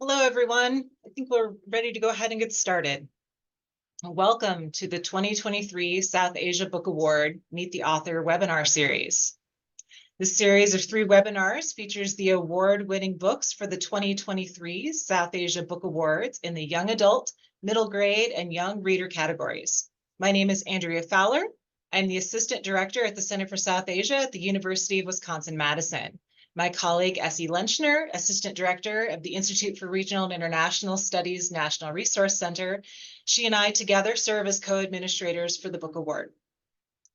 Hello, everyone. I think we're ready to go ahead and get started. Welcome to the 2023 South Asia Book Award Meet the Author webinar series. This series of 3 webinars features the award-winning books for the 2023 South Asia Book Awards in the young adult, middle grade, and young reader categories. My name is Andrea Fowler. I'm the Assistant Director at the Center for South Asia at the University of Wisconsin-Madison. My colleague, Essie Lenchner, Assistant Director of the Institute for Regional and International Studies National Resource Center, she and I together serve as co-administrators for the Book Award.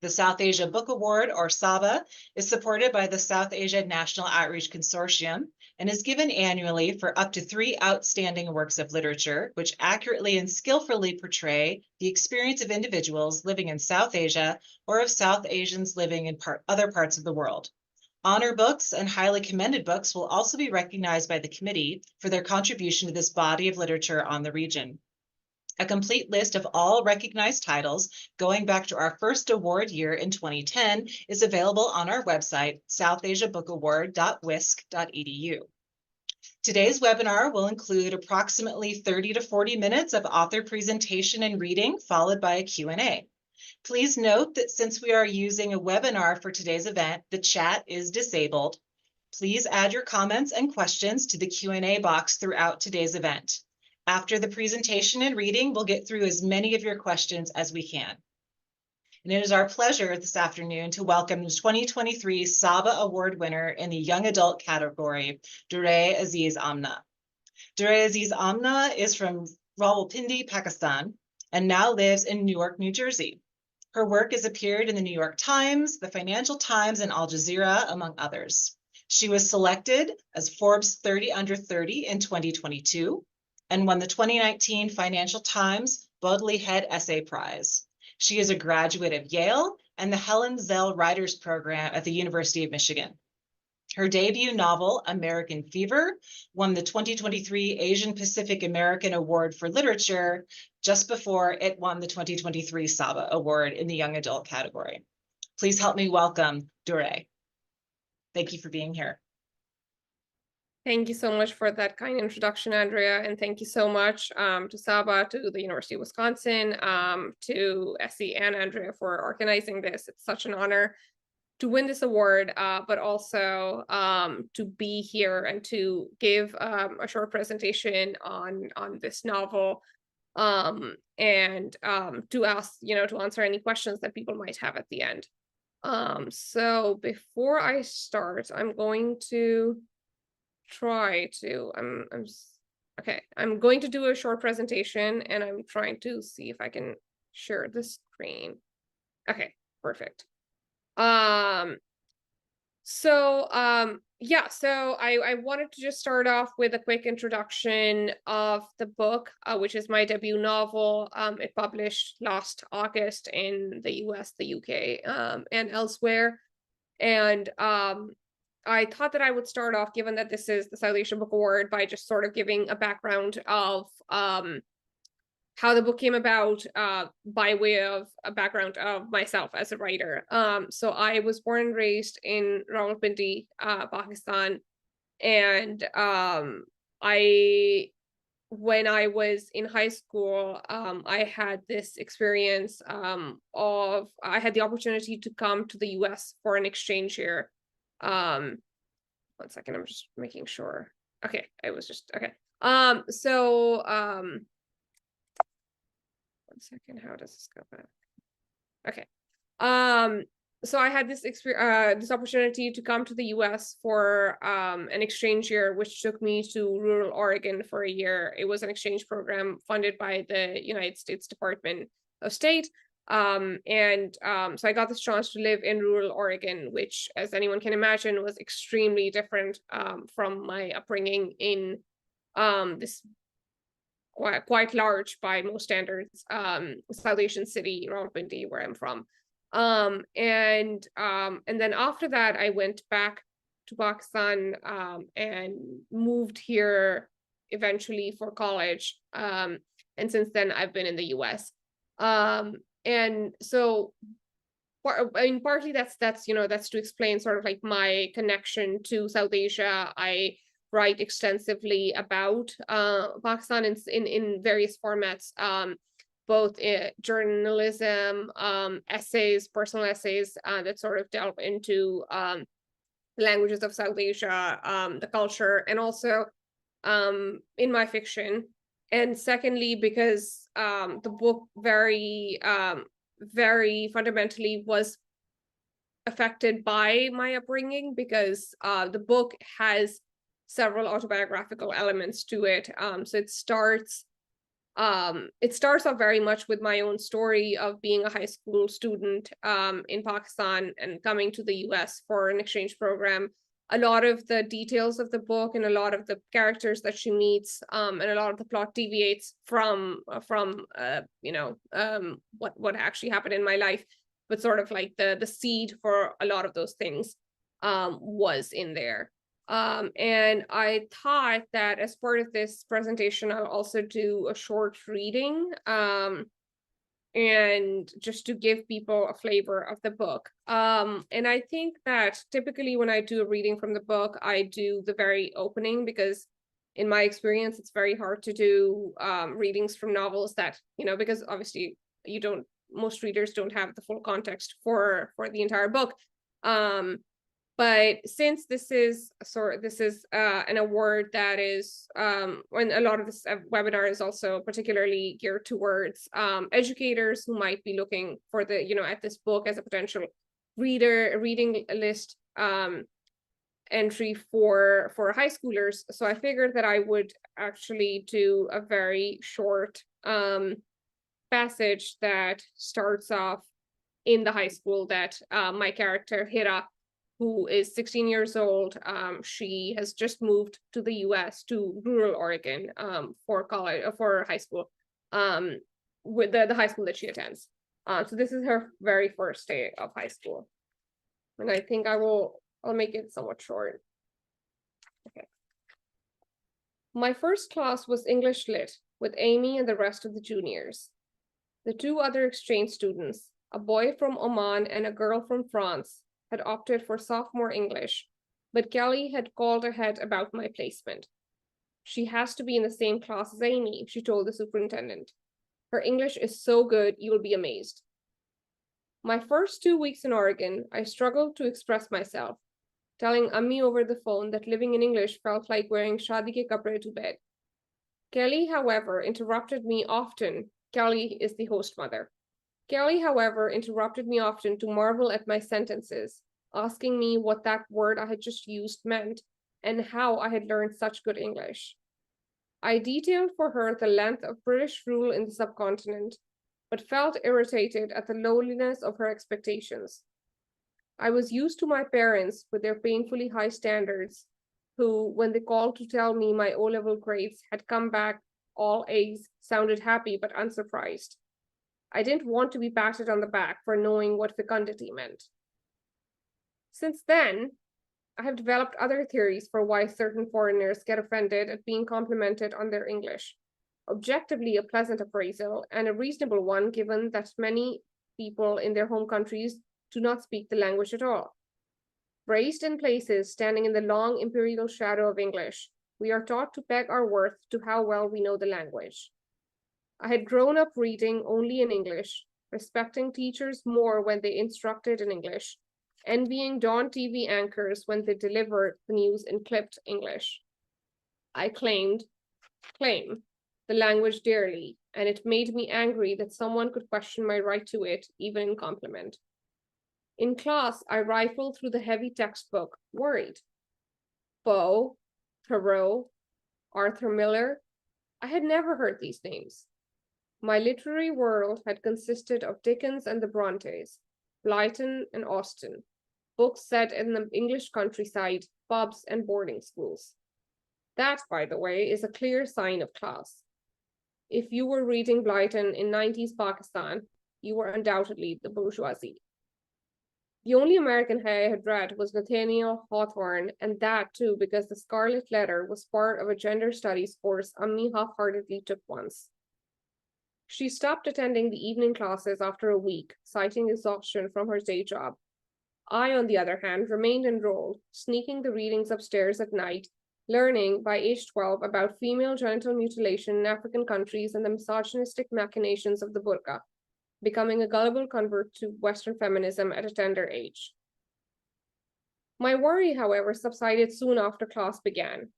The South Asia Book Award, or SABA, is supported by the South Asia National Outreach Consortium and is given annually for up to 3 outstanding works of literature, which accurately and skillfully portray the experience of individuals living in South Asia or of South Asians living in other parts of the world. Honor books and highly commended books will also be recognized by the committee for their contribution to this body of literature on the region. A complete list of all recognized titles going back to our first award year in 2010 is available on our website, southasiabookaward.wisc.edu. Today's webinar will include approximately 30 to 40 minutes of author presentation and reading, followed by a Q&A. Please note that since we are using a webinar for today's event, the chat is disabled. Please add your comments and questions to the Q&A box throughout today's event. After the presentation and reading, we'll get through as many of your questions as we can. And it is our pleasure this afternoon to welcome the 2023 SABA Award winner in the Young Adult category, Durre Aziz Amna. Durre Aziz Amna is from Rawalpindi, Pakistan, and now lives in Newark, New Jersey. Her work has appeared in the New York Times, the Financial Times, and Al Jazeera, among others. She was selected as Forbes 30 Under 30 in 2022 and won the 2019 Financial Times Bodley Head Essay Prize. She is a graduate of Yale and the Helen Zell Writers Program at the University of Michigan. Her debut novel, American Fever, won the 2023 Asian Pacific American Award for Literature just before it won the 2023 SABA Award in the Young Adult category. Please help me welcome Durre. Thank you for being here. Thank you so much for that kind introduction, Andrea, and thank you so much to SABA, to the University of Wisconsin, to Essie and Andrea for organizing this. It's such an honor to win this award, but also to be here and to give a short presentation on this novel, and to ask, to answer any questions that people might have at the end. So before I start, I'm going to try to I'm going to do a short presentation, and I'm trying to see if I can share the screen. Okay, perfect. So I wanted to just start off with a quick introduction of the book, which is my debut novel. It published last August in the US, the UK, and elsewhere. And I thought that I would start off, given that this is the South Asian Book Award, by just sort of giving a background of how the book came about, by way of a background of myself as a writer. So I was born and raised in Rawalpindi, Pakistan, and when I was in high school, I had this experience of I had the opportunity to come to the US for an exchange year. 1 second, I'm just making sure. Okay, it was just okay. 1 second, how does this go back? Okay. So I had this this opportunity to come to the US for an exchange year, which took me to rural Oregon for a year. It was an exchange program funded by the United States Department of State. So I got this chance to live in rural Oregon, which, as anyone can imagine, was extremely different from my upbringing in this quite large by most standards South Asian city, Rawalpindi, where I'm from. And then after that, I went back to Pakistan and moved here eventually for college. And since then, I've been in the US. And so, partly that's to explain sort of like my connection to South Asia. I write extensively about Pakistan in various formats, both journalism, essays, personal essays that sort of delve into languages of South Asia, the culture, and also in my fiction. And secondly, because the book very fundamentally was affected by my upbringing, because the book has several autobiographical elements to it. So it starts off very much with my own story of being a high school student in Pakistan and coming to the US for an exchange program. A lot of the details of the book and a lot of the characters that she meets and a lot of the plot deviates from what actually happened in my life, but sort of like the seed for a lot of those things was in there. And I thought that as part of this presentation, I'll also do a short reading and just to give people a flavor of the book. And I think that typically when I do a reading from the book, I do the very opening, because in my experience, it's very hard to do readings from novels that, because obviously most readers don't have the full context for the entire book. But since this is an award that is, and a lot of this webinar is also particularly geared towards educators who might be looking for at this book as a potential reading list entry for high schoolers. So I figured that I would actually do a very short passage that starts off in the high school that my character Hira, who is 16 years old, she has just moved to the US, to rural Oregon, for high school, with the high school that she attends. So this is her very first day of high school. And I think I'll make it somewhat short. Okay. My first class was English Lit with Amy and the rest of the juniors. The two other exchange students, a boy from Oman and a girl from France, had opted for sophomore English, but Kelly had called ahead about my placement. She has to be in the same class as Amy, she told the superintendent. Her English is so good, you'll be amazed. My first 2 weeks in Oregon, I struggled to express myself, telling Ammi over the phone that living in English felt like wearing shadi ke kapde to bed. Kelly, however, interrupted me often. Kelly is the host mother. Kelly, however, interrupted me often to marvel at my sentences, asking me what that word I had just used meant and how I had learned such good English. I detailed for her the length of British rule in the subcontinent, but felt irritated at the lowliness of her expectations. I was used to my parents with their painfully high standards, who, when they called to tell me my O-level grades had come back all A's, sounded happy but unsurprised. I didn't want to be patted on the back for knowing what fecundity meant. Since then, I have developed other theories for why certain foreigners get offended at being complimented on their English. Objectively a pleasant appraisal, and a reasonable one given that many people in their home countries do not speak the language at all. Raised in places standing in the long imperial shadow of English, we are taught to peg our worth to how well we know the language. I had grown up reading only in English, respecting teachers more when they instructed in English, envying Dawn TV anchors when they delivered the news in clipped English. I claim the language dearly, and it made me angry that someone could question my right to it, even in compliment. In class, I rifled through the heavy textbook, worried. Poe, Thoreau, Arthur Miller, I had never heard these names. My literary world had consisted of Dickens and the Brontes, Blyton and Austen, books set in the English countryside, pubs and boarding schools. That, by the way, is a clear sign of class. If you were reading Blyton in 90s Pakistan, you were undoubtedly the bourgeoisie. The only American I had read was Nathaniel Hawthorne, and that too because The Scarlet Letter was part of a gender studies course Ammi half-heartedly took once. She stopped attending the evening classes after a week, citing exhaustion from her day job. I, on the other hand, remained enrolled, sneaking the readings upstairs at night learning by age 12 about female genital mutilation in African countries and the misogynistic machinations of the burqa, becoming a gullible convert to Western feminism at a tender age. My worry, however, subsided soon after class began.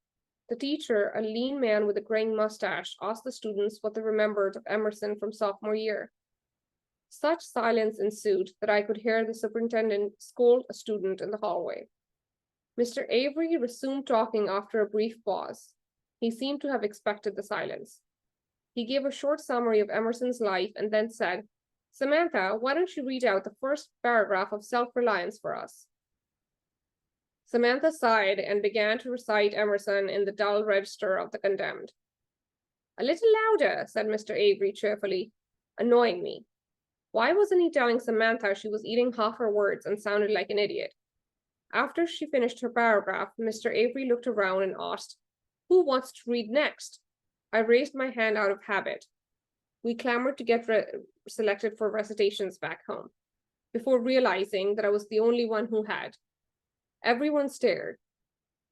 The teacher, a lean man with a graying mustache, asked the students what they remembered of Emerson from sophomore year. Such silence ensued that I could hear the superintendent scold a student in the hallway. Mr. Avery resumed talking after a brief pause. He seemed to have expected the silence. He gave a short summary of Emerson's life and then said, "Samantha, why don't you read out the first paragraph of Self-Reliance for us?" Samantha sighed and began to recite Emerson in the dull register of the condemned. "A little louder," said Mr. Avery cheerfully, annoying me. Why wasn't he telling Samantha she was eating half her words and sounded like an idiot? After she finished her paragraph, Mr. Avery looked around and asked, "Who wants to read next?" I raised my hand out of habit. We clamored to get selected for recitations back home, before realizing that I was the only one who had. Everyone stared.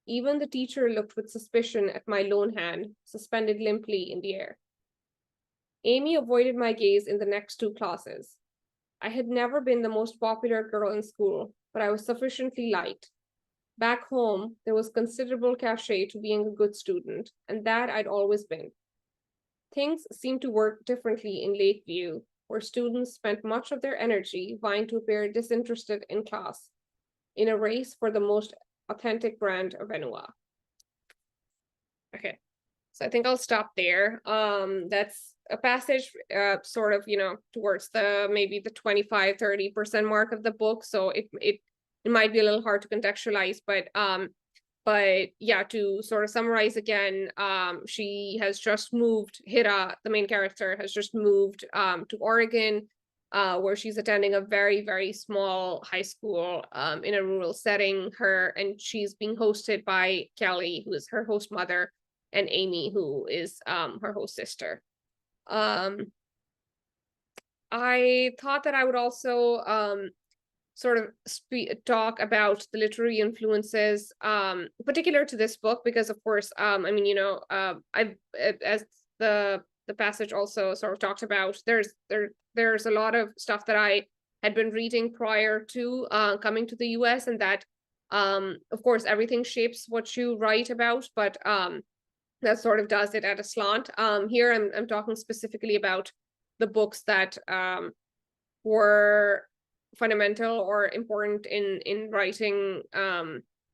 Even the teacher looked with suspicion at my lone hand, suspended limply in the air. Amy avoided my gaze in the next two classes. I had never been the most popular girl in school, but I was sufficiently liked. Back home, there was considerable cachet to being a good student, and that I'd always been. Things seemed to work differently in Lakeview, where students spent much of their energy vying to appear disinterested in class, in a race for the most authentic brand of Enua. Okay, so I think I'll stop there. That's a passage sort of, towards the maybe the 25-30% mark of the book. So it might be a little hard to contextualize, but yeah, to sort of summarize again, she has just moved, Hira, the main character, has just moved to Oregon, where she's attending a very, very small high school in a rural setting. And she's being hosted by Kelly, who is her host mother, and Amy, who is her host sister. I thought that I would also sort of talk about the literary influences particular to this book, because of course, I've, as the passage also sort of talked about, there's a lot of stuff that I had been reading prior to coming to the US, and that of course everything shapes what you write about, but that sort of does it at a slant. Here I'm talking specifically about the books that were fundamental or important in writing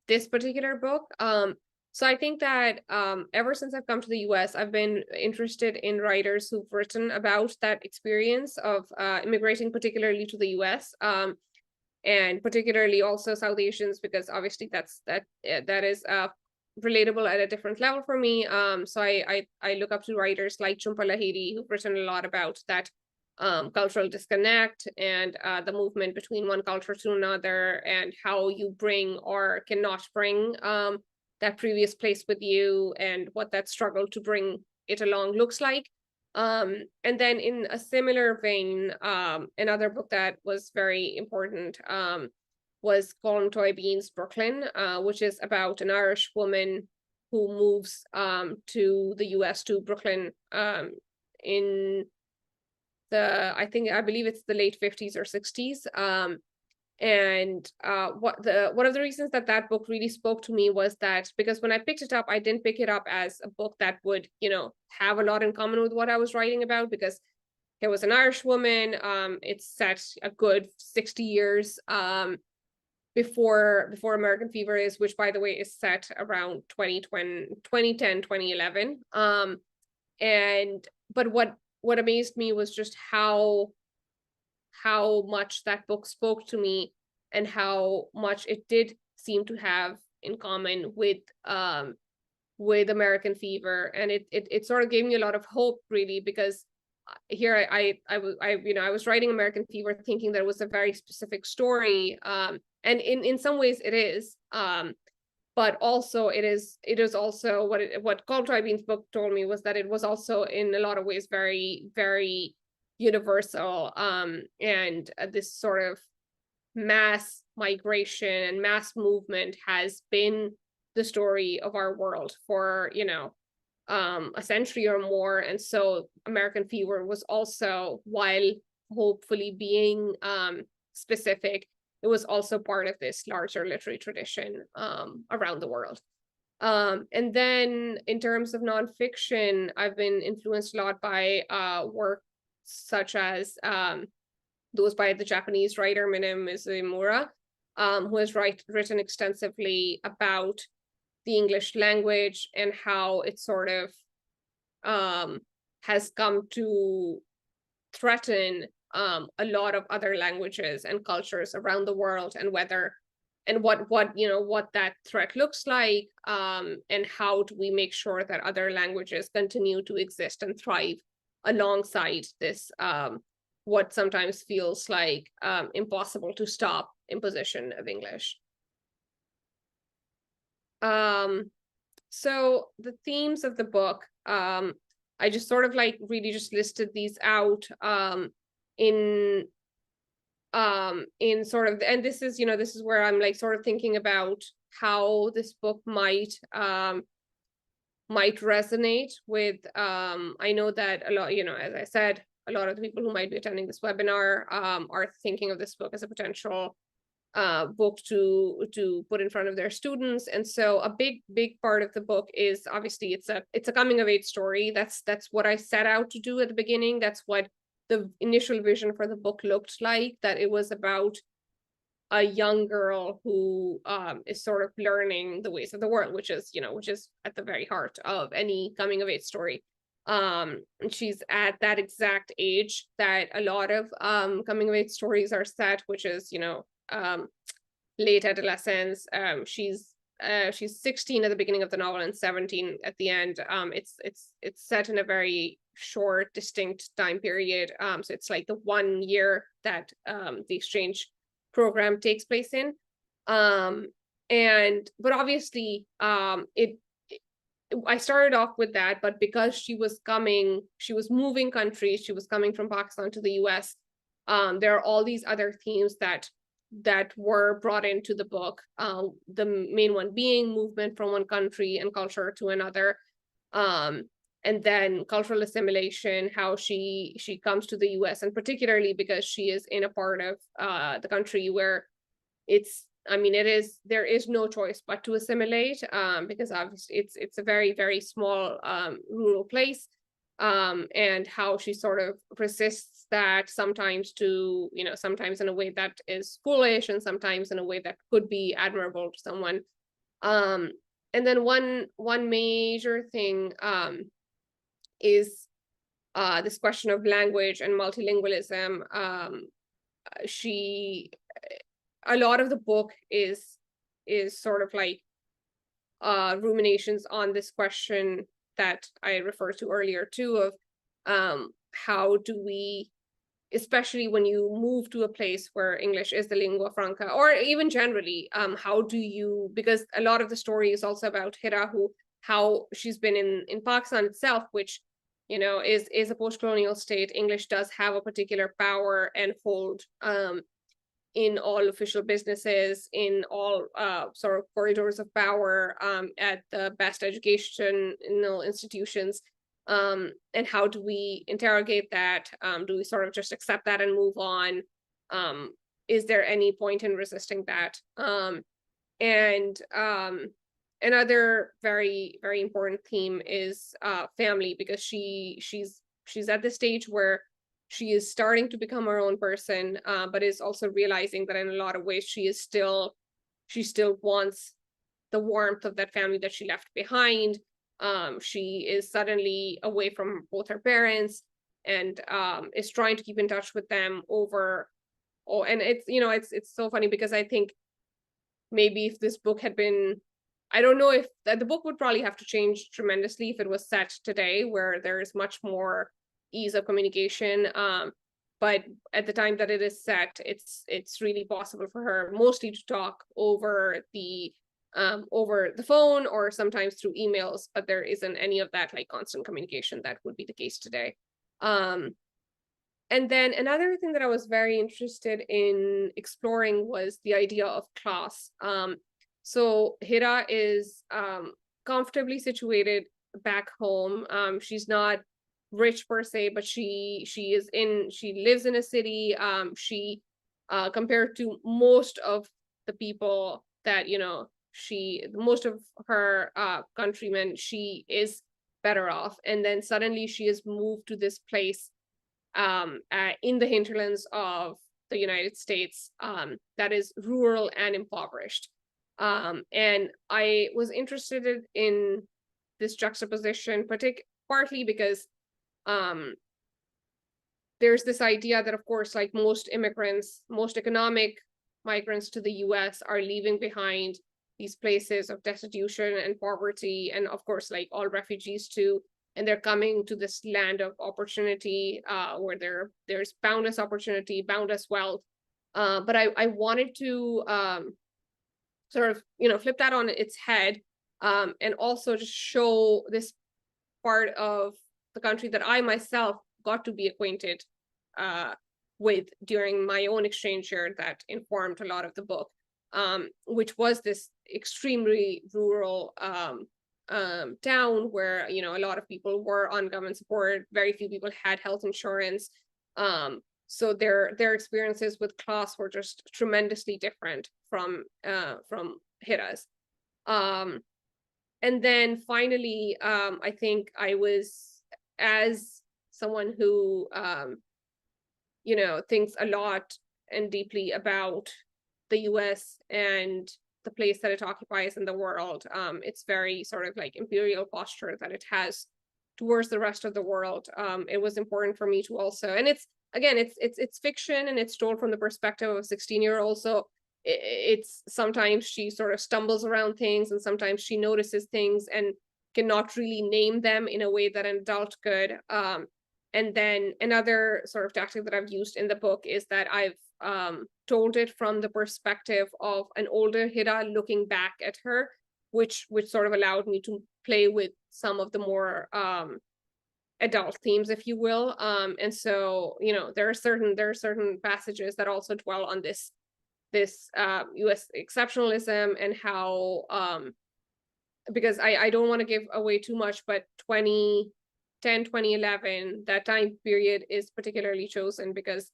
this particular book. So I think that ever since I've come to the US, I've been interested in writers who've written about that experience of immigrating, particularly to the US, and particularly also South Asians, because obviously that is relatable at a different level for me. So I look up to writers like Jhumpa Lahiri, who've written a lot about that cultural disconnect and the movement between one culture to another, and how you bring or cannot bring that previous place with you, and what that struggle to bring it along looks like. And then in a similar vein, another book that was very important was Colm Toybeen's Brooklyn, which is about an Irish woman who moves to the US, to Brooklyn, in I believe it's the late 50s or 60s. And one of the reasons that book really spoke to me was that, because when I picked it up, I didn't pick it up as a book that would, have a lot in common with what I was writing about, because it was an Irish woman. It's set a good 60 years before American Fever is, which by the way is set around 2010, 2011. But what amazed me was just how much that book spoke to me, and how much it did seem to have in common with American Fever. And it sort of gave me a lot of hope, really, because here I was writing American Fever thinking that it was a very specific story, and in some ways it is, but also it is also what Colm Toybeen's book told me was that it was also in a lot of ways very, very universal, and this sort of mass migration and mass movement has been the story of our world for, a century or more. And so American Fever was also, while hopefully being specific, it was also part of this larger literary tradition around the world. And then in terms of nonfiction, I've been influenced a lot by work such as those by the Japanese writer Minami Mizumura, who has written extensively about the English language and how it sort of has come to threaten a lot of other languages and cultures around the world, and what that threat looks like, and how do we make sure that other languages continue to exist and thrive alongside this what sometimes feels like impossible to stop imposition of English. So the themes of the book, I just sort of like really just listed these out in sort of, and this is where I'm like sort of thinking about how this book might resonate with, I know that a lot, as I said, a lot of the people who might be attending this webinar are thinking of this book as a potential book to put in front of their students. And so a big part of the book is obviously it's a coming of age story. That's what I set out to do at the beginning. That's what the initial vision for the book looked like, that it was about a young girl who is sort of learning the ways of the world, which is at the very heart of any coming of age story. And she's at that exact age that a lot of coming of age stories are set, which is late adolescence. She's 16 at the beginning of the novel and 17 at the end. It's set in a very short, distinct time period. So it's like the 1 year that the exchange program takes place in. But obviously I started off with that, but because she was moving countries, she was coming from Pakistan to the US. There are all these other themes that were brought into the book. The main one being movement from one country and culture to another. And then cultural assimilation, how she comes to the US, and particularly because she is in a part of the country where there is no choice but to assimilate, because obviously it's a very, very small rural place, and how she sort of resists that, sometimes sometimes in a way that is foolish and sometimes in a way that could be admirable to someone. And then one major thing is this question of language and multilingualism. A lot of the book is sort of like ruminations on this question that I referred to earlier too, of how do we, especially when you move to a place where English is the lingua franca, or even generally, how do you, because a lot of the story is also about Hira, how she's been in Pakistan itself, which is a post-colonial state. English does have a particular power and hold in all official businesses, in all sort of corridors of power, at the best educational institutions. And how do we interrogate that? Do we sort of just accept that and move on? Is there any point in resisting that? And another very, very important theme is family, because she's at the stage where she is starting to become her own person, but is also realizing that in a lot of ways she still wants the warmth of that family that she left behind. She is suddenly away from both her parents, and is trying to keep in touch with them and it's so funny, because I think maybe if this book had been, I don't know if the book would probably have to change tremendously if it was set today, where there is much more ease of communication. But at the time that it is set, it's really possible for her mostly to talk over the phone or sometimes through emails, but there isn't any of that like constant communication that would be the case today. And then another thing that I was very interested in exploring was the idea of class. So Hira is comfortably situated back home. She's not rich per se, but she lives in a city. She compared to most of the people that most of her countrymen, she is better off. And then suddenly she is moved to this place in the hinterlands of the United States that is rural and impoverished. And I was interested in this juxtaposition, partly because um, there's this idea that, of course, like most immigrants, most economic migrants to the US are leaving behind these places of destitution and poverty, and of course, like all refugees too, and they're coming to this land of opportunity where there's boundless opportunity, boundless wealth. But I wanted to sort of flip that on its head, and also just show this part of the country that I myself got to be acquainted with during my own exchange year that informed a lot of the book, which was this extremely rural town where a lot of people were on government support. Very few people had health insurance. So their experiences with class were just tremendously different from Hira's. And then finally, I think I was, as someone who thinks a lot and deeply about the US and the place that it occupies in the world. It's very sort of like imperial posture that it has towards the rest of the world. It was important for me to also, and it's fiction, and it's told from the perspective of a 16-year-old. So it's sometimes she sort of stumbles around things, and sometimes she notices things and cannot really name them in a way that an adult could. And then another sort of tactic that I've used in the book is that I've told it from the perspective of an older Hira looking back at her, which sort of allowed me to play with some of the more adult themes, if you will. And so there are certain passages that also dwell on this US exceptionalism, and how because I don't want to give away too much, but 2010, 2011, that time period is particularly chosen because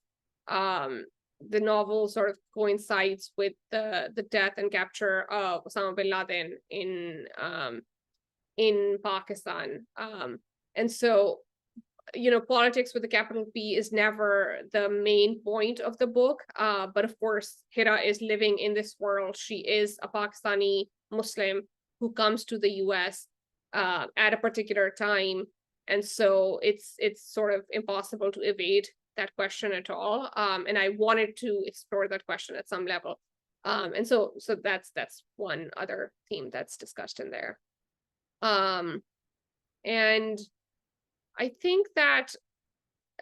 the novel sort of coincides with the death and capture of Osama bin Laden in Pakistan. And so politics with a capital P is never the main point of the book. But of course, Hira is living in this world. She is a Pakistani Muslim who comes to the US at a particular time. And so it's sort of impossible to evade that question at all. And I wanted to explore that question at some level. And so that's one other theme that's discussed in there. And I think that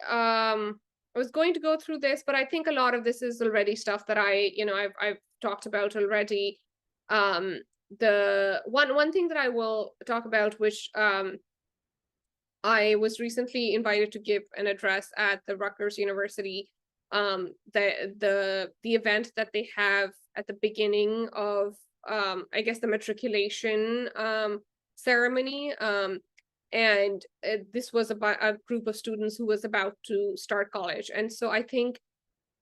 I was going to go through this, but I think a lot of this is already stuff that I've talked about already. The one thing that I will talk about, which I was recently invited to give an address at the Rutgers University, the event that they have at the beginning of I guess the matriculation ceremony. And this was about a group of students who was about to start college. And so I think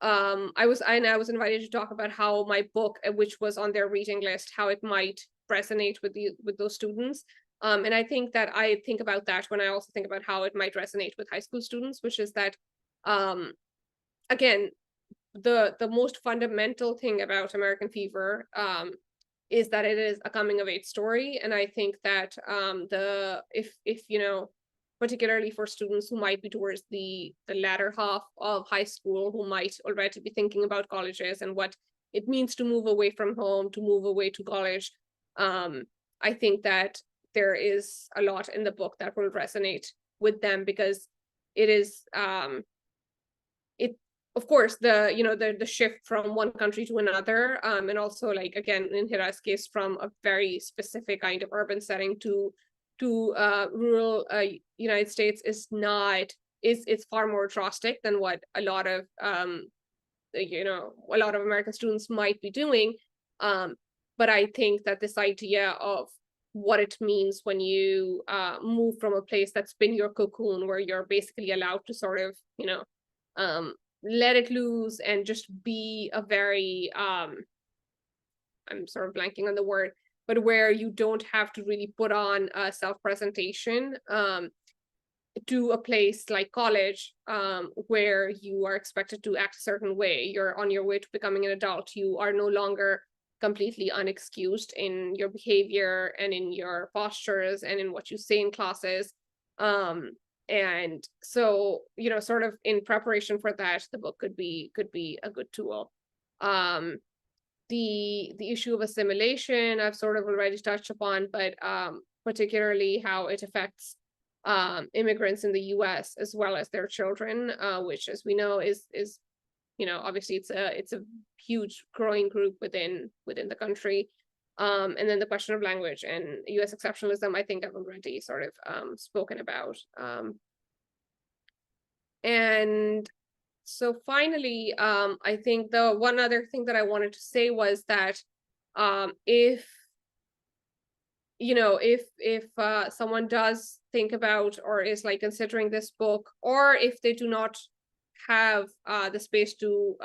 I was invited to talk about how my book, which was on their reading list, how it might resonate with those students. And I think that I think about that when I also think about how it might resonate with high school students, which is that again, the most fundamental thing about American Fever is that it is a coming of age story. And I think that if particularly for students who might be towards the latter half of high school, who might already be thinking about colleges and what it means to move away from home, to move away to college, I think that there is a lot in the book that will resonate with them, because it is of course the shift from one country to another, and also, like, again, in Hira's case, from a very specific kind of urban setting to rural United States is far more drastic than what a lot of American students might be doing. But I think that this idea of what it means when you move from a place that's been your cocoon, where you're basically allowed to sort of, let it loose and just be a very, I'm sort of blanking on the word, but where you don't have to really put on a self-presentation, to a place like college, where you are expected to act a certain way. You're on your way to becoming an adult. You are no longer completely unexcused in your behavior and in your postures and in what you say in classes. And so, sort of in preparation for that, the book could be a good tool. The issue of assimilation I've sort of already touched upon, but particularly how it affects immigrants in the US as well as their children, which, as we know, is obviously it's a huge growing group within the country. And then the question of language and US exceptionalism, I think I've already sort of spoken about. And so finally, I think the one other thing that I wanted to say was that if someone does think about or is like considering this book, or if they do not have the space to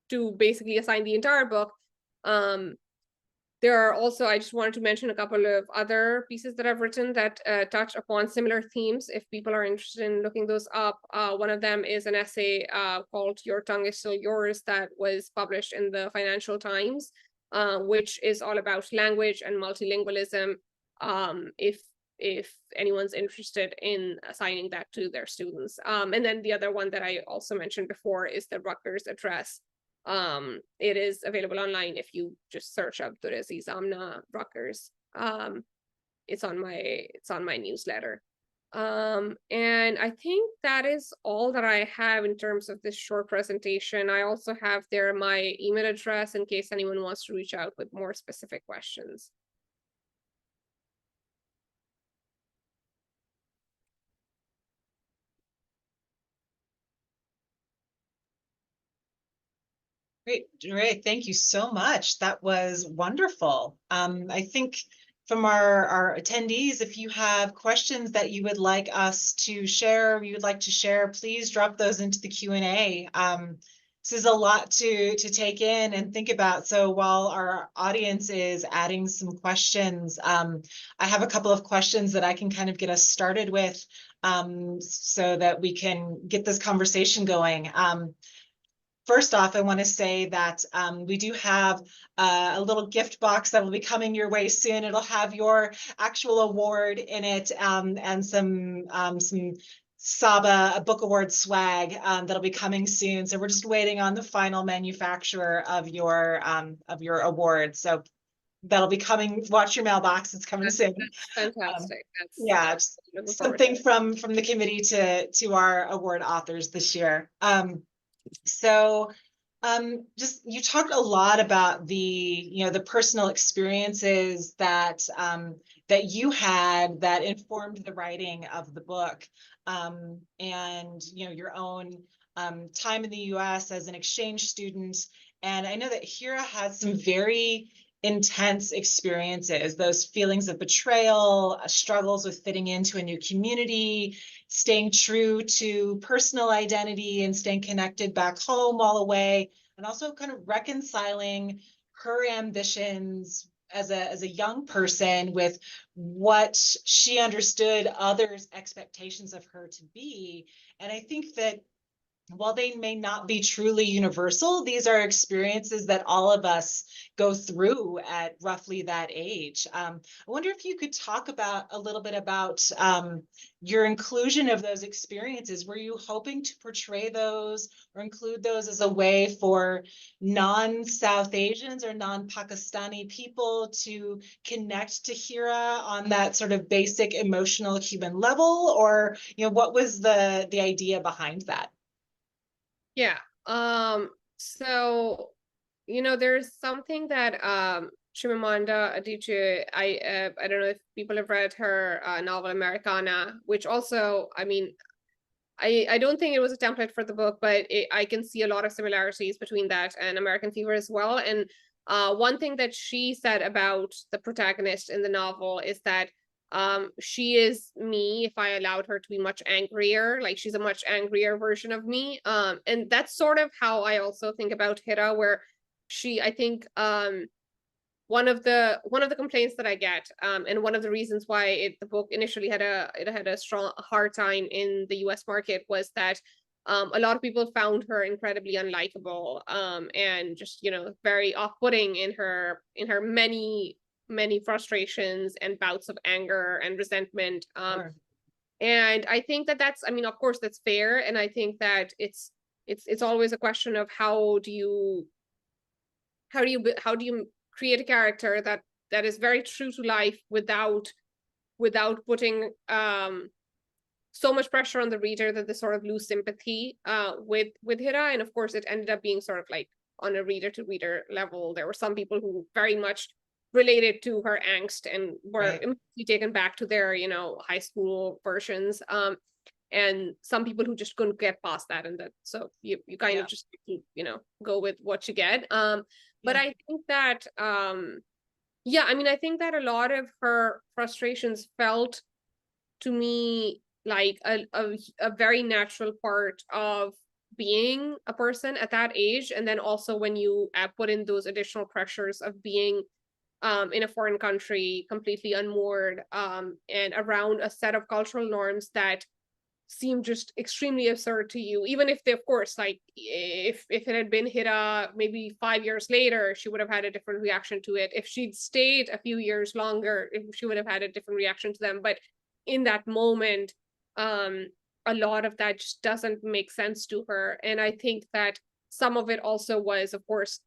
to basically assign the entire book, there are also, I just wanted to mention a couple of other pieces that I've written that touch upon similar themes, if people are interested in looking those up. One of them is an essay called "Your Tongue is Still Yours" that was published in the Financial Times, which is all about language and multilingualism. If anyone's interested in assigning that to their students. And then the other one that I also mentioned before is the Rutgers Address. It is available online if you just search up the Aziz Amna Rutgers. It's on my newsletter. And I think that is all that I have in terms of this short presentation. I also have there my email address in case anyone wants to reach out with more specific questions. Great. Thank you so much. That was wonderful. I think from our attendees, if you have questions that you would like us to share, please drop those into the Q&A. This is a lot to take in and think about. So while our audience is adding some questions, I have a couple of questions that I can kind of get us started with, so that we can get this conversation going. First off, I want to say that we do have a little gift box that will be coming your way soon. It'll have your actual award in it, and some Saba, a book award swag that'll be coming soon. So we're just waiting on the final manufacturer of your award. So that'll be coming. Watch your mailbox. It's coming soon. That's fantastic. That's something from the committee to our award authors this year. So just you talked a lot about the personal experiences that that you had that informed the writing of the book, and your own time in the US as an exchange student. And I know that Hira had some very intense experiences, those feelings of betrayal, struggles with fitting into a new community, staying true to personal identity and staying connected back home while away, and also kind of reconciling her ambitions as a young person with what she understood others' expectations of her to be. And I think that while they may not be truly universal, these are experiences that all of us go through at roughly that age. I wonder if you could talk a little bit about your inclusion of those experiences. Were you hoping to portray those or include those as a way for non-South Asians or non-Pakistani people to connect to Hira on that sort of basic emotional human level? Or, what was the idea behind that? Yeah. So, there's something that Chimamanda Adichie, I don't know if people have read her novel Americana, which also, I mean, I don't think it was a template for the book, but I can see a lot of similarities between that and American Fever as well. And One thing that she said about the protagonist in the novel is that she is me if I allowed her to be much angrier. Like, she's a much angrier version of me. And that's sort of how I also think about Hira, where I think one of the complaints that I get, and one of the reasons why the book initially had a strong hard time in the US market, was that a lot of people found her incredibly unlikable, and just, very off-putting in her many frustrations and bouts of anger and resentment. Sure. And I think that that's, I mean, of course, that's fair, and I think that it's always a question of how do you create a character that is very true to life without putting so much pressure on the reader that they sort of lose sympathy with Hira. And of course, it ended up being sort of like on a reader to reader level. There were some people who very much related to her angst and were Right. immediately taken back to their, high school versions. And some people who just couldn't get past that, and that, so you kind of just, go with what you get. But Yeah. I think that yeah, I mean, I think that a lot of her frustrations felt to me like a very natural part of being a person at that age. And then also when you put in those additional pressures of being in a foreign country, completely unmoored, and around a set of cultural norms that seem just extremely absurd to you, even if they, of course, like, if it had been Hira maybe 5 years later, she would have had a different reaction to it. If she'd stayed a few years longer, she would have had a different reaction to them. But in that moment, um a lot of that just doesn't make sense to her. And I think that some of it also was, of course,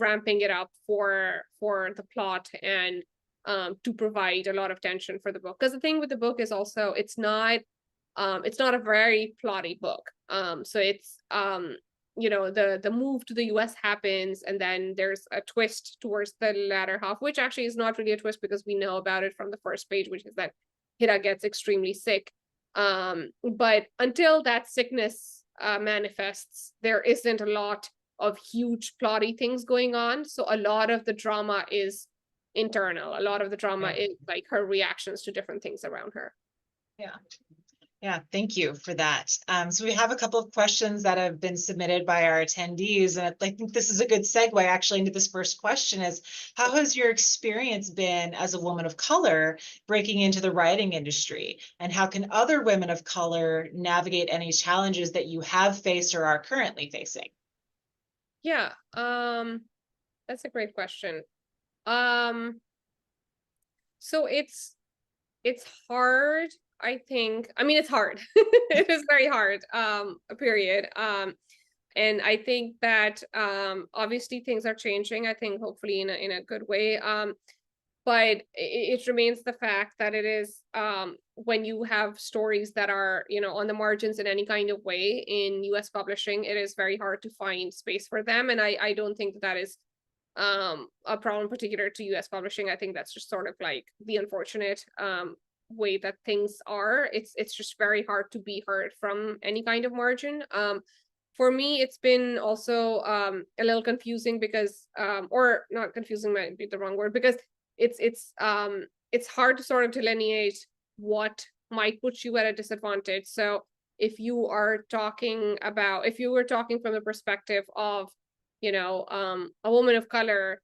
ramping it up for the plot, and to provide a lot of tension for the book. Because the thing with the book is also, it's not a very plotty book. So it's the move to the US happens, and then there's a twist towards the latter half, which actually is not really a twist because we know about it from the first page, which is that Hira gets extremely sick. But until that sickness manifests, there isn't a lot of huge plotty things going on. So a lot of the drama is internal. A lot of the drama Right. is like her reactions to different things around her. Yeah. Yeah, thank you for that. So we have a couple of questions that have been submitted by our attendees, and I think this is a good segue actually into this first question is, how has your experience been as a woman of color breaking into the writing industry? And how can other women of color navigate any challenges that you have faced or are currently facing? Yeah, that's a great question. Um, so it's hard, I think. I mean, it's hard. It is very hard, period. And I think that obviously things are changing, I think, hopefully in a good way. But it remains the fact that it is, when you have stories that are, on the margins in any kind of way in US publishing, it is very hard to find space for them. And I don't think that is a problem particular to US publishing. I think that's just sort of like the unfortunate way that things are. It's just very hard to be heard from any kind of margin. For me, it's been also a little confusing because or not confusing might be the wrong word, because it's hard to sort of delineate what might put you at a disadvantage. So if you were talking from the perspective of, a woman of color,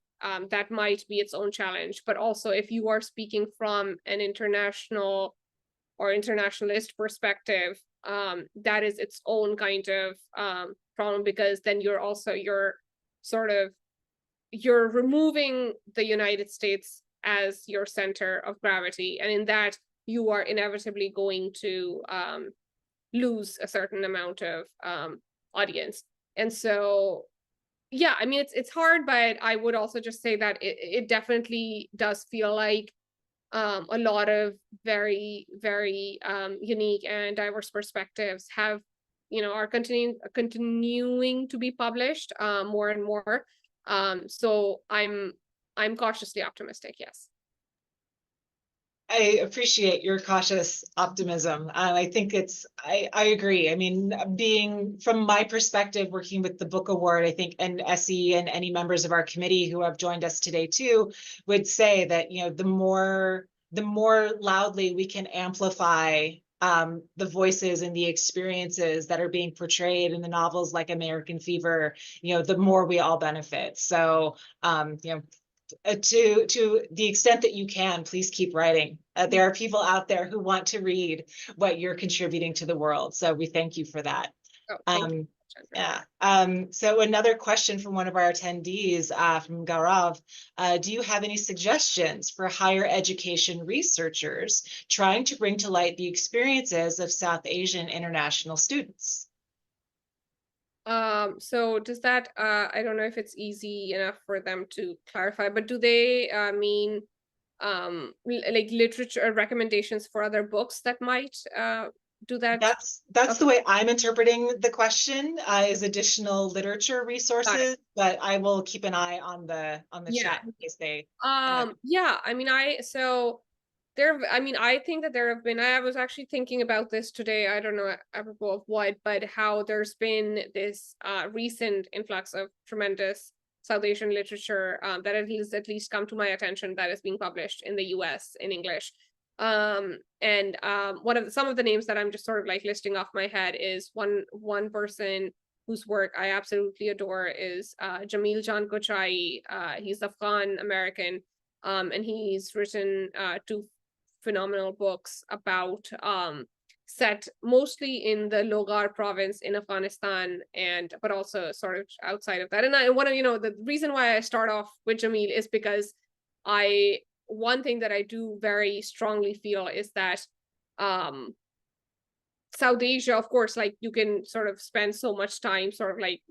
that might be its own challenge. But also, if you are speaking from an international or internationalist perspective, that is its own kind of problem, because then you're removing the United States as your center of gravity, and in that you are inevitably going to lose a certain amount of audience. And so, yeah, I mean, it's hard, but I would also just say that it definitely does feel like a lot of very, very unique and diverse perspectives are continuing to be published more and more. So I'm cautiously optimistic, yes. I appreciate your cautious optimism. I think I agree. I mean, being from my perspective, working with the book award, I think, and Essie and any members of our committee who have joined us today too, would say that, the more loudly we can amplify the voices and the experiences that are being portrayed in the novels like American Fever, the more we all benefit. So, to the extent that you can, please keep writing. There are people out there who want to read what you're contributing to the world. So we thank you for that. Oh, thank you. Yeah. So another question from one of our attendees, from Gaurav, do you have any suggestions for higher education researchers trying to bring to light the experiences of South Asian international students? So does that, I don't know if it's easy enough for them to clarify, but do they mean like literature recommendations for other books that might do that? That's Okay, the way I'm interpreting the question, is additional literature got it. resources, but I will keep an eye on the Yeah. chat in case they Yeah, I mean, I think that there have been, I was actually thinking about this today. I don't know apropos of what, but how there's been this recent influx of tremendous South Asian literature that at least come to my attention that is being published in the US in English. And some of the names that I'm just sort of like listing off my head is one person whose work I absolutely adore is Jamil Jan Kochai. He's Afghan American, and he's written two phenomenal books about set mostly in the Logar province in Afghanistan, and but also sort of outside of that. And I want to, the reason why I start off with Jamil is because one thing that I do very strongly feel is that um South Asia, of course, like you can sort of spend so much time sort of like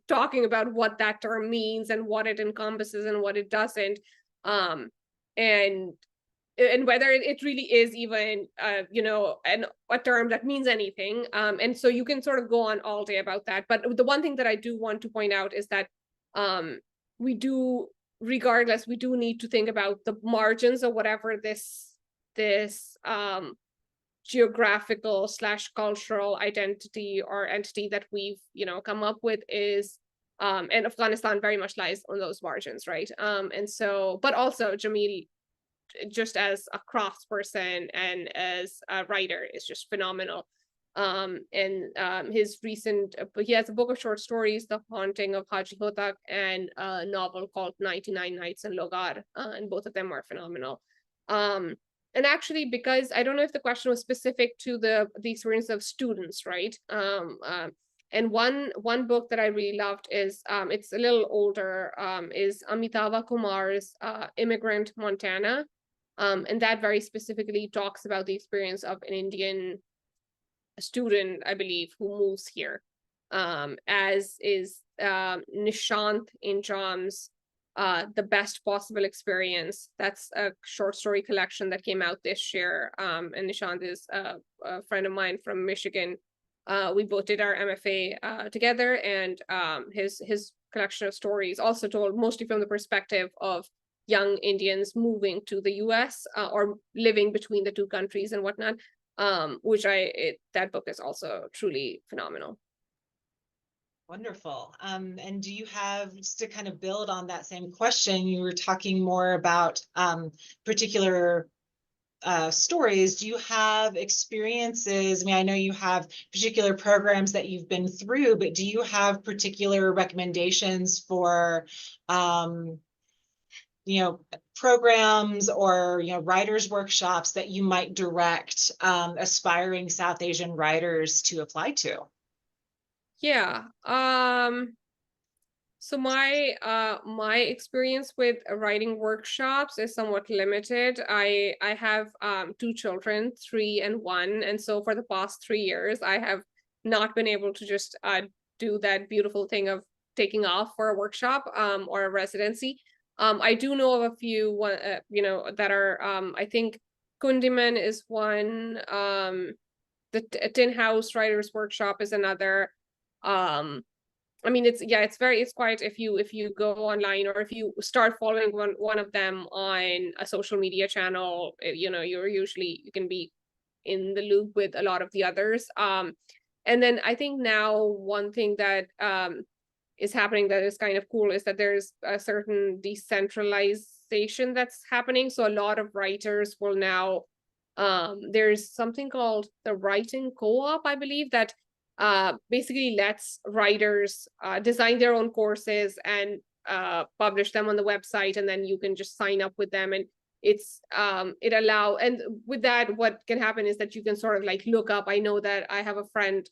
talking about what that term means and what it encompasses and what it doesn't. Um, and whether it really is even a term that means anything. And so you can sort of go on all day about that. But the one thing that I do want to point out is that um we do, regardless, we do need to think about the margins of whatever this geographical / cultural identity or entity that we've come up with is, and Afghanistan very much lies on those margins, right? And so, but also Jamil, just as a craftsperson and as a writer, is just phenomenal. And his recent, he has a book of short stories, The Haunting of Haji Hotak, and a novel called 99 Nights in Logar, and both of them are phenomenal. And actually, because I don't know if the question was specific to the experience of students, right? And one book that I really loved is, it's a little older, is Amitava Kumar's Immigrant Montana. And that very specifically talks about the experience of an Indian student, I believe, who moves here, as is Nishant Injam's The Best Possible Experience. That's a short story collection that came out this year. And Nishant is a friend of mine from Michigan. We both did our MFA together, and his collection of stories also told mostly from the perspective of young Indians moving to the US, or living between the two countries and whatnot, which that book is also truly phenomenal. Wonderful. And do you have, just to kind of build on that same question, you were talking more about particular stories. Do you have experiences? I mean, I know you have particular programs that you've been through, but do you have particular recommendations for programs or writers workshops that you might direct aspiring South Asian writers to apply to? Yeah. So my experience with writing workshops is somewhat limited. I have two children, 3 and 1, and so for the past 3 years I have not been able to just do that beautiful thing of taking off for a workshop or a residency. I do know of a few that are, I think Kundiman is one, the Tin House Writers Workshop is another. I mean, it's quite, if you go online, or if you start following one of them on a social media channel, you know, you can be in the loop with a lot of the others. And then I think now one thing that is happening that is kind of cool is that there's a certain decentralization that's happening. So a lot of writers will now, there's something called the writing co-op, I believe, that basically lets writers design their own courses and publish them on the website, and then you can just sign up with them. And it's and with that, what can happen is that you can sort of like look up. I know that I have a friend,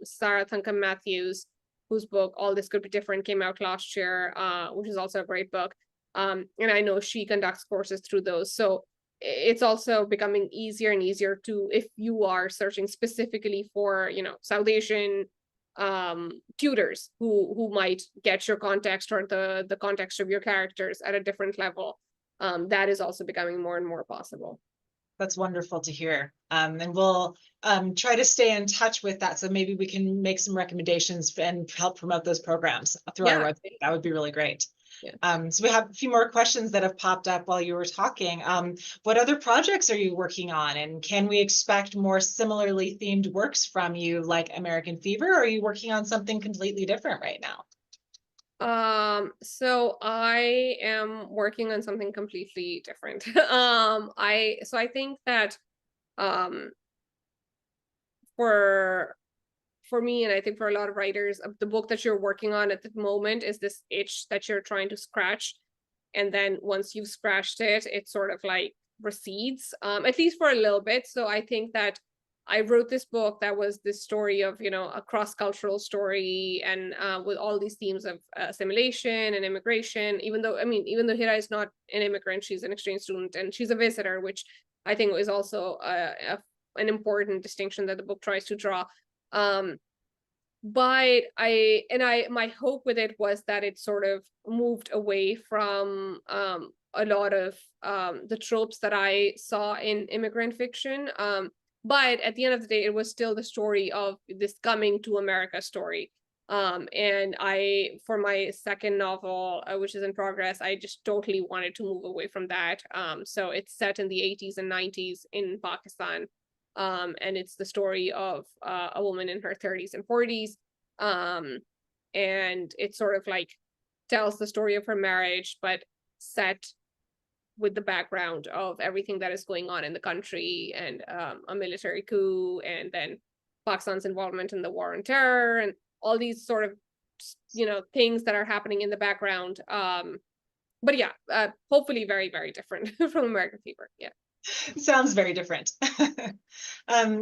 Sarah Thuncombe Matthews, whose book All This Could Be Different came out last year, which is also a great book. And I know she conducts courses through those. So it's also becoming easier and easier to, if you are searching specifically for, you know, South Asian tutors who might get your context, or the context of your characters at a different level. That is also becoming more and more possible. That's wonderful to hear. And we'll try to stay in touch with that. So maybe we can make some recommendations and help promote those programs through our website. That would be really great. Yeah. So we have a few more questions that have popped up while you were talking. What other projects are you working on? And can we expect more similarly themed works from you, like American Fever? Or are you working on something completely different right now? So I am working on something completely different. I think that for me, and I think for a lot of writers, the book that you're working on at the moment is this itch that you're trying to scratch. And then once you've scratched it, it sort of like recedes, at least for a little bit. So I think that I wrote this book that was this story of, you know, a cross-cultural story, and with all these themes of assimilation and immigration, even though Hira is not an immigrant, she's an exchange student and she's a visitor, which I think is also an important distinction that the book tries to draw. But my hope with it was that it sort of moved away from a lot of the tropes that I saw in immigrant fiction. But at the end of the day, it was still the story of this coming to America story. And for my second novel, which is in progress, I just totally wanted to move away from that. So it's set in the 80s and 90s in Pakistan. And it's the story of a woman in her 30s and 40s. And it sort of like tells the story of her marriage, but set with the background of everything that is going on in the country, and a military coup, and then Pakistan's involvement in the war on terror, and all these sort of, you know, things that are happening in the background. But yeah, hopefully very, very different from American Fever. Yeah. Sounds very different.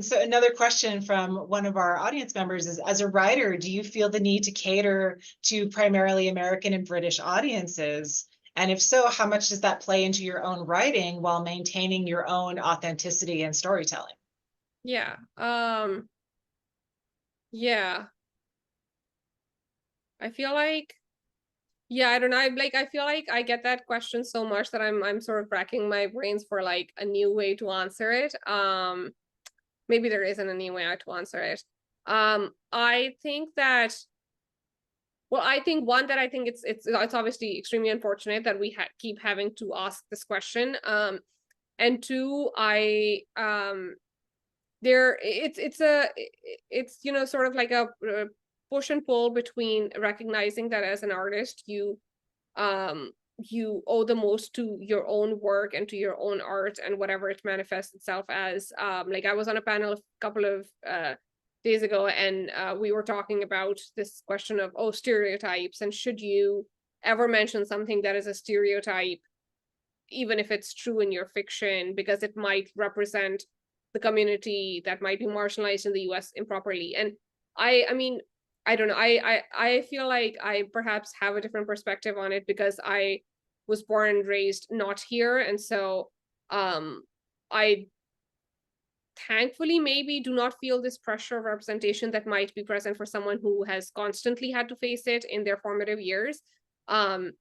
So another question from one of our audience members is, as a writer, do you feel the need to cater to primarily American and British audiences? And if so, how much does that play into your own writing while maintaining your own authenticity and storytelling? Yeah. Yeah. I feel like, yeah, I don't know. I feel like I get that question so much that I'm sort of racking my brains for like a new way to answer it. Maybe there isn't a new way to answer it. I think that, well, I think one, that I think it's obviously extremely unfortunate that we keep having to ask this question. And two, it's you know, sort of like a push and pull between recognizing that as an artist, you owe the most to your own work and to your own art and whatever it manifests itself as. Like I was on a panel a couple of days ago, and we were talking about this question of stereotypes, and should you ever mention something that is a stereotype, even if it's true in your fiction, because it might represent the community that might be marginalized in the US improperly. And I mean, I don't know. I feel like I perhaps have a different perspective on it because I was born and raised not here. And so I thankfully maybe do not feel this pressure of representation that might be present for someone who has constantly had to face it in their formative years. But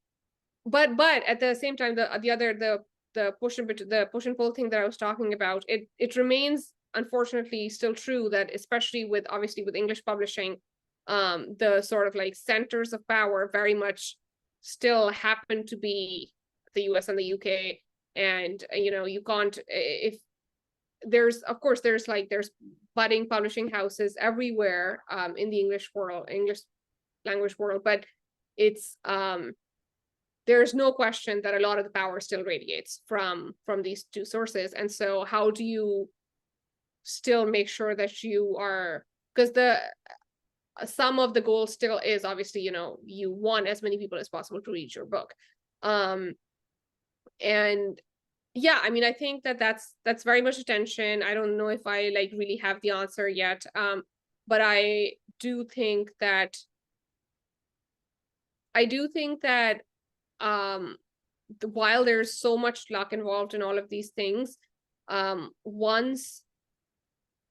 at the same time, the push and pull thing that I was talking about, it remains unfortunately still true that, especially with English publishing, the sort of like centers of power very much still happen to be the US and the UK. And, you know, you can't, if there's, of course, there's budding publishing houses everywhere in the English language world, but it's, there's no question that a lot of the power still radiates from these two sources. And so how do you still make sure that you are, because some of the goal still is obviously, you know, you want as many people as possible to read your book. And yeah, I mean, I think that that's very much attention. I don't know if I like really have the answer yet. But I do think that while there's so much luck involved in all of these things, once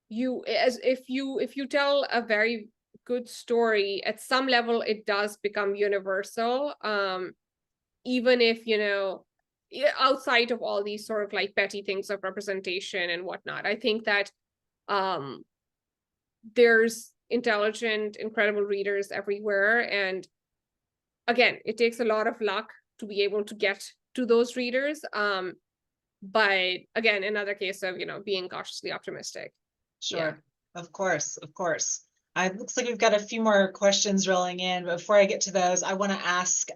if you tell a very good story, at some level it does become universal, even if, you know, outside of all these sort of like petty things of representation and whatnot. I think that there's intelligent, incredible readers everywhere, and again, it takes a lot of luck to be able to get to those readers, but again, another case of, you know, being cautiously optimistic. Sure. Yeah. Of course. It looks like we've got a few more questions rolling in. Before I get to those, I want to ask,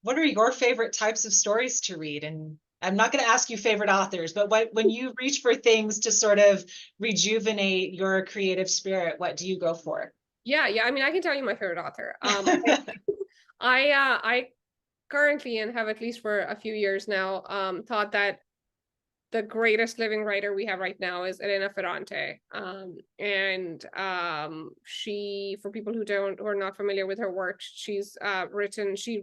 what are your favorite types of stories to read? And I'm not going to ask you favorite authors, but when you reach for things to sort of rejuvenate your creative spirit, what do you go for? Yeah. I mean, I can tell you my favorite author. I currently, and have at least for a few years now, thought that the greatest living writer we have right now is Elena Ferrante. She, for people who are not familiar with her work, she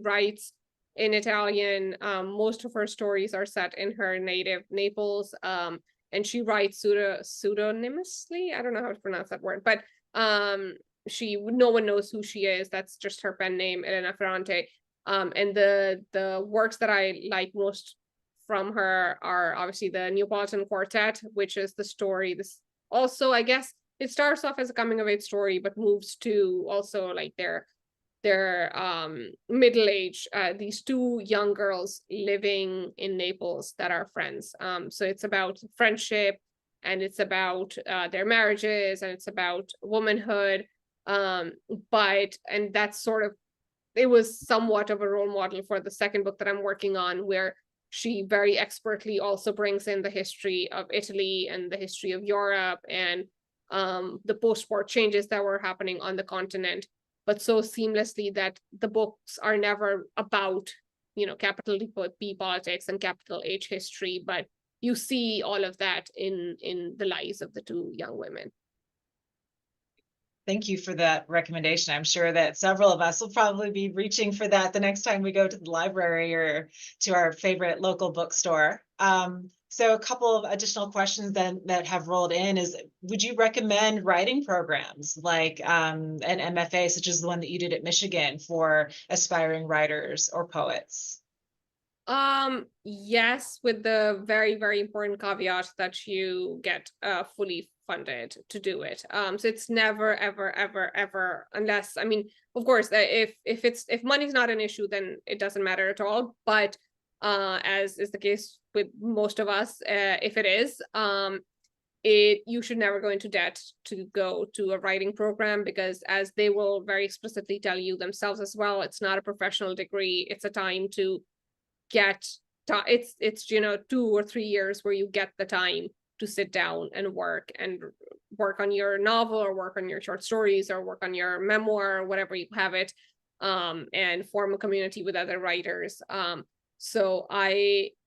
writes in Italian. Most of her stories are set in her native Naples. And she writes pseudonymously. I don't know how to pronounce that word, but no one knows who she is. That's just her pen name, Elena Ferrante. And the works that I like most from her are obviously the Neapolitan Quartet, which is the story. This also, I guess, it starts off as a coming of age story, but moves to also like their middle age. These two young girls living in Naples that are friends. So it's about friendship, and it's about their marriages, and it's about womanhood. And that's sort of, it was somewhat of a role model for the second book that I'm working on, where she very expertly also brings in the history of Italy and the history of Europe and the post-war changes that were happening on the continent, but so seamlessly that the books are never about, you know, capital P politics and capital H history, but you see all of that in the lives of the two young women. Thank you for that recommendation. I'm sure that several of us will probably be reaching for that the next time we go to the library or to our favorite local bookstore. So a couple of additional questions then that have rolled in is, would you recommend writing programs like an MFA, such as the one that you did at Michigan, for aspiring writers or poets? Yes, with the very, very important caveat that you get fully funded to do it. So it's never, ever, unless, I mean, of course, if money's not an issue, then it doesn't matter at all. But as is the case with most of us, if it is, you should never go into debt to go to a writing program, because as they will very explicitly tell you themselves as well, it's not a professional degree. It's a time to get, it's 2 or 3 years where you get the time to sit down and work on your novel, or work on your short stories, or work on your memoir, or whatever you have it, and form a community with other writers. So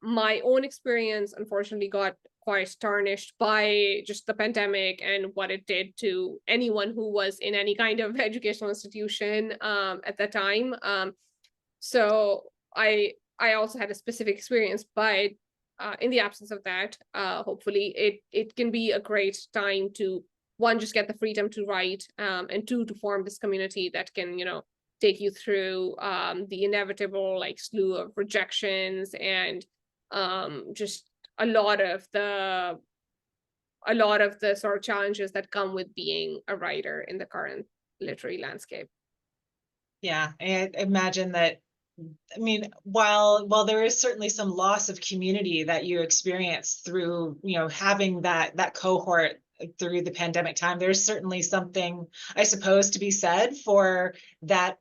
my own experience unfortunately got quite tarnished by just the pandemic and what it did to anyone who was in any kind of educational institution at that time. So I also had a specific experience, but in the absence of that, hopefully it can be a great time to, one, just get the freedom to write, and two, to form this community that can, take you through the inevitable like slew of rejections and just a lot of the sort of challenges that come with being a writer in the current literary landscape. Yeah, I imagine that. I mean, while there is certainly some loss of community that you experience through, having that cohort through the pandemic time, there's certainly something, I suppose, to be said for that,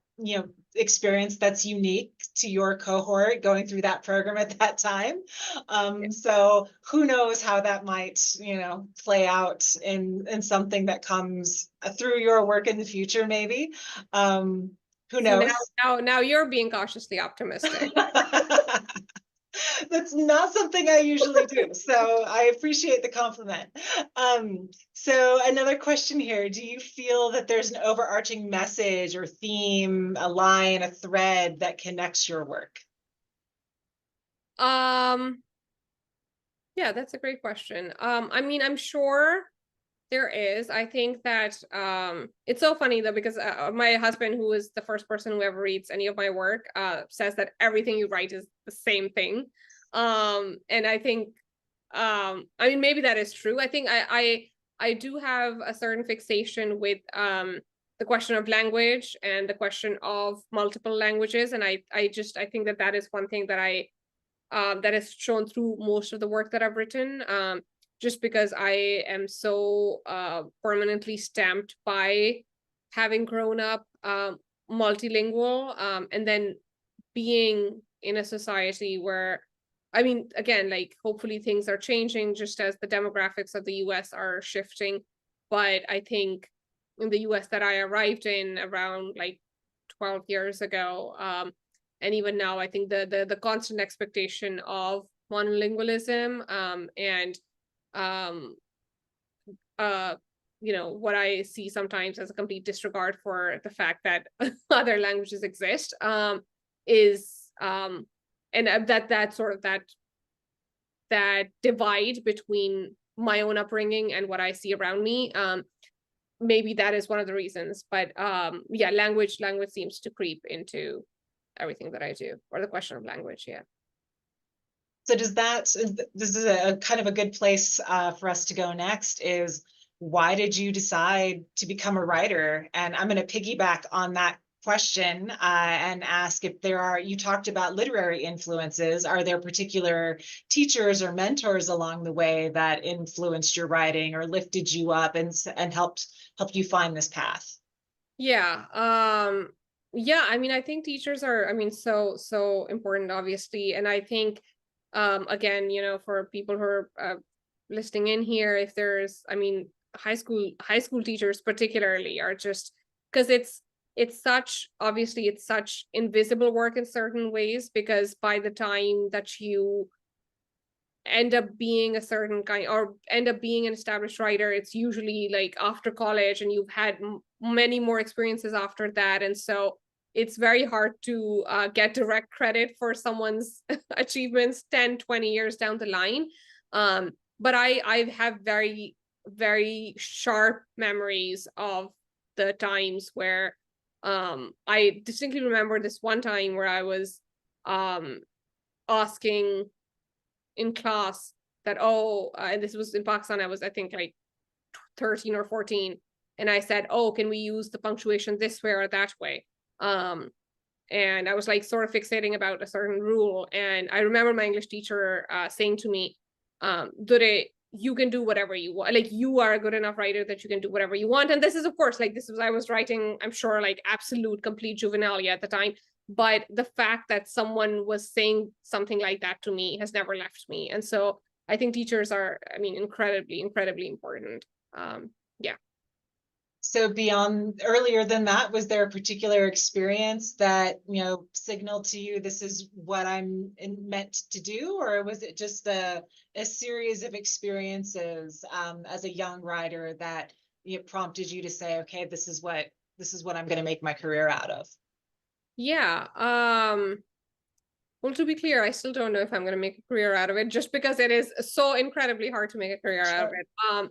experience that's unique to your cohort going through that program at that time. So who knows how that might, play out in something that comes through your work in the future, maybe. Who See, knows? now you're being cautiously optimistic. That's not something I usually do, so I appreciate the compliment. So another question here: do you feel that there's an overarching message or theme, a line, a thread that connects your work? Yeah, that's a great question. I mean, I'm sure there is. I think that it's so funny though, because my husband, who is the first person who ever reads any of my work, says that everything you write is the same thing. And I think, I mean, maybe that is true. I think I do have a certain fixation with the question of language and the question of multiple languages, and I think that is one thing that that is shown through most of the work that I've written. Just because I am so permanently stamped by having grown up multilingual, and then being in a society where, I mean, again, like hopefully things are changing just as the demographics of the US are shifting. But I think in the US that I arrived in around like 12 years ago, and even now, I think the constant expectation of monolingualism, and what I see sometimes as a complete disregard for the fact that other languages exist, is and that sort of that divide between my own upbringing and what I see around me. Maybe that is one of the reasons, but yeah, language seems to creep into everything that I do, or the question of language. Yeah. So this is a kind of a good place for us to go next, is why did you decide to become a writer? And I'm going to piggyback on that question and ask if you talked about literary influences. Are there particular teachers or mentors along the way that influenced your writing or lifted you up and helped you find this path? Yeah. Yeah, I mean, I think teachers are, I mean, so important, obviously. And I think, again, for people who are listening in here, if there's, I mean, high school teachers particularly are just, because it's such, obviously it's such invisible work in certain ways, because by the time that you end up being a certain kind, or end up being an established writer, it's usually like after college, and you've had many more experiences after that, and so it's very hard to get direct credit for someone's achievements 10-20 years down the line. But I have very, very sharp memories of the times where I distinctly remember this one time where I was asking in class that, and this was in Pakistan, I was, I think, like 13 or 14, and I said, can we use the punctuation this way or that way? And I was like sort of fixating about a certain rule, and I remember my English teacher saying to me, Dure, you can do whatever you want, like you are a good enough writer that you can do whatever you want. And this is, of course, like I was writing, I'm sure, like absolute complete juvenilia at the time, but the fact that someone was saying something like that to me has never left me. And so I think teachers are, I mean, incredibly important. Yeah. So beyond, earlier than that, was there a particular experience that, signaled to you, this is what I'm meant to do? Or was it just a series of experiences as a young writer that prompted you to say, okay, this is what I'm going to make my career out of? Yeah. Well, to be clear, I still don't know if I'm going to make a career out of it, just because it is so incredibly hard to make a career out of it.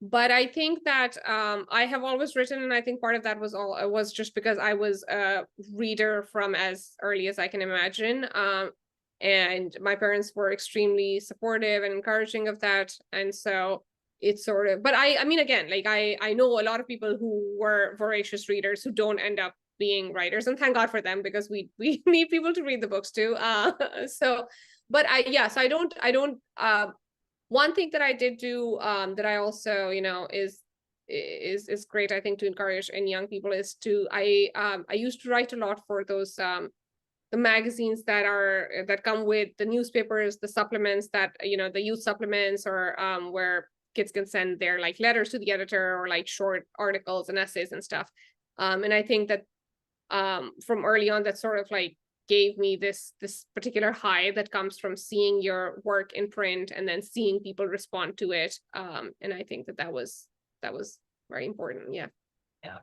But I think that I have always written, and I think part of that was just because I was a reader from as early as I can imagine. And my parents were extremely supportive and encouraging of that. And so it's sort of, but I mean, again, like I know a lot of people who were voracious readers who don't end up being writers, and thank God for them, because we need people to read the books too. So, but so I don't one thing that I did do, that I also, you know, is great, I think, to encourage in young people, is to I used to write a lot for those the magazines that come with the newspapers, the supplements, that, you know, the youth supplements, or where kids can send their like letters to the editor, or like short articles and essays and stuff. And I think that from early on, that sort of like gave me this particular high that comes from seeing your work in print and then seeing people respond to it. And I think that was very important. Yeah. Yeah.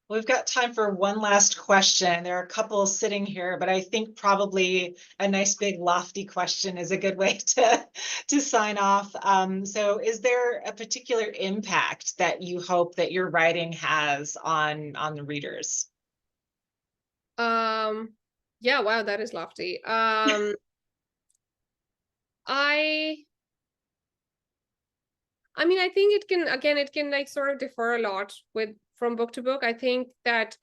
We've got time for one last question. There are a couple sitting here, but I think probably a nice big lofty question is a good way to sign off. So is there a particular impact that you hope that your writing has on the readers? Yeah, wow, that is lofty. I mean, I think it can like sort of differ a lot from book to book. I think that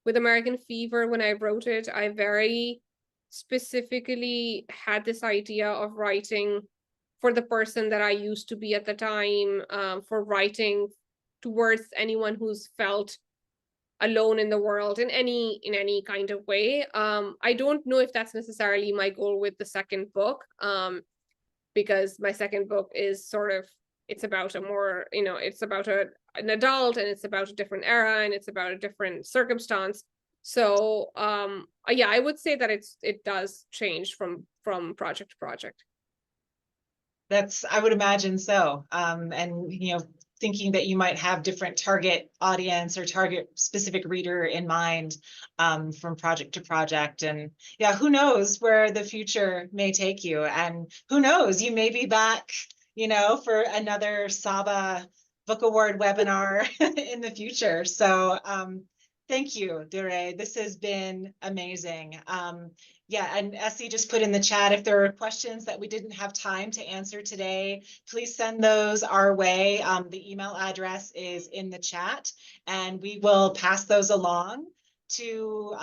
with American Fever, when I wrote it, I very specifically had this idea of writing for the person that I used to be at the time, for writing towards anyone who's felt alone in the world in any kind of way. I don't know if that's necessarily my goal with the second book, because my second book is sort of, it's about a more, you know, it's about an adult, and it's about a different era, and it's about a different circumstance. So yeah, I would say that it does change from project to project. I would imagine so. And, you know, thinking that you might have different target audience or target specific reader in mind, from project to project. And yeah, who knows where the future may take you, and who knows, you may be back, you know, for another Saba Book Award webinar in the future. So thank you, Dure. This has been amazing. Yeah, and Essie just put in the chat, if there are questions that we didn't have time to answer today, please send those our way. The email address is in the chat, and we will pass those along to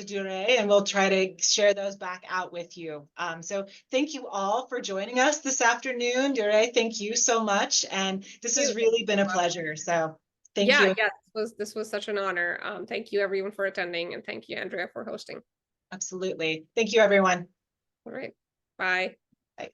Dure, and we'll try to share those back out with you. So thank you all for joining us this afternoon. Dure, thank you so much. And this has really been a pleasure. So thank you. Yeah, this was such an honor. Thank you everyone for attending, and thank you, Andrea, for hosting. Absolutely. Thank you, everyone. All right. Bye. Bye.